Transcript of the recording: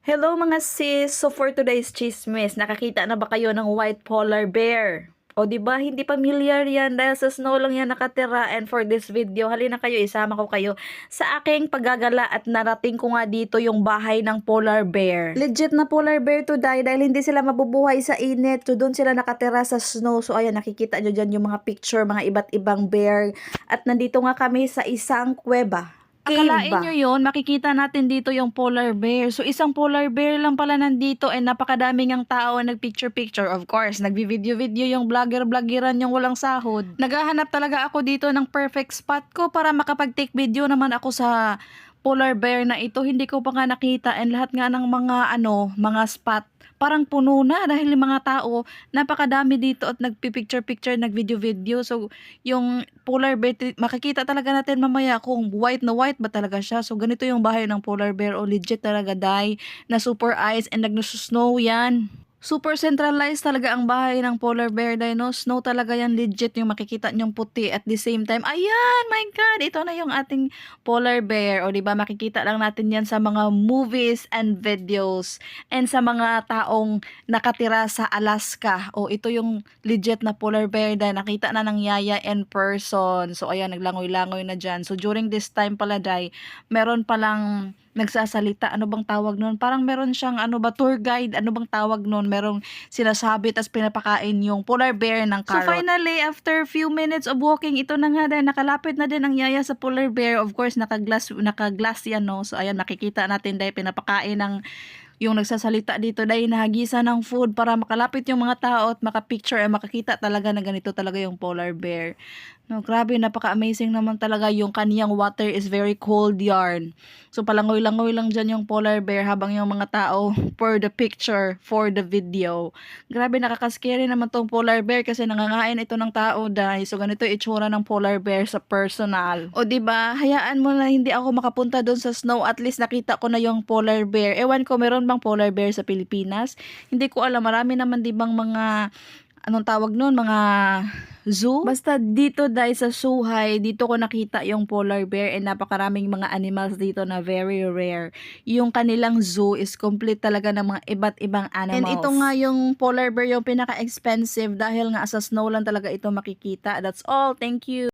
Hello mga sis! So for today's chismis, nakakita na ba kayo ng white polar bear? O di ba hindi familiar yan dahil sa snow lang yan nakatira, and for this video, halina kayo, isama ko kayo sa aking paggagala at narating ko nga dito yung bahay ng polar bear. Legit na polar bear to dahil hindi sila mabubuhay sa init. So doon sila nakatira sa snow. So ayan, nakikita nyo dyan yung mga picture, mga iba't ibang bear. At nandito nga kami sa isang kuweba. Akalain nyo yun, makikita natin dito yung polar bear. So, isang polar bear lang pala nandito and napakadaming ang tao ang nagpicture-picture. Of course, nagbi-video-video yung vlogger-vloggeran yung walang sahod. Naghahanap talaga ako dito ng perfect spot ko para makapag-take video naman ako sa polar bear na ito. Hindi ko pa nga nakita, and lahat nga ng mga spot parang puno na dahil yung mga tao, napakadami dito at nagpipicture-picture, nagvideo-video. So, yung polar bear, makikita talaga natin mamaya kung white na white ba talaga siya. So, ganito yung bahay ng polar bear. O legit talaga, dahil na super ice and nagno-snow yan. Super centralized talaga ang bahay ng polar bear, dahil no, snow talaga yan, legit yung makikita nyong puti at the same time. Ayan, my God, ito na yung ating polar bear. O di ba, makikita lang natin yan sa mga movies and videos and sa mga taong nakatira sa Alaska. O ito yung legit na polar bear, dahil nakita na ng yaya in person. So ayan, naglangoy-langoy na dyan. So during this time pala, dahil meron palang nagsasalita, ano bang tawag nun? Parang meron siyang tour guide, ano bang tawag nun? Merong sinasabi tas pinapakain yung polar bear ng carrot. So finally, after few minutes of walking, ito na nga din, nakalapit na din ang yaya sa polar bear. Of course, naka-glass yan, no? So ayan, makikita natin dahil pinapakain ng yung nagsasalita dito, dahil nahagisa ng food para makalapit yung mga tao at makapicture ay makakita talaga na ganito talaga yung polar bear. No, grabe, napaka-amazing naman talaga. Yung kaniyang water is very cold yarn. So palangoy-langoy lang dyan yung polar bear habang yung mga tao for the picture, for the video. Grabe, nakaka-scary naman tong polar bear kasi nangangain ito ng tao, dahil. So ganito itsura ng polar bear sa personal. O di ba, hayaan mo na hindi ako makapunta doon sa snow, at least nakita ko na yung polar bear. Ewan ko, meron bang polar bear sa Pilipinas? Hindi ko alam. Marami naman di bang mga anong tawag nun, mga zoo? Basta dito dahil sa Suhay, dito ko nakita yung polar bear, and napakaraming mga animals dito na very rare. Yung kanilang zoo is complete talaga ng mga iba't ibang animals. And ito nga yung polar bear yung pinaka-expensive dahil nga sa snow lang talaga ito makikita. That's all. Thank you.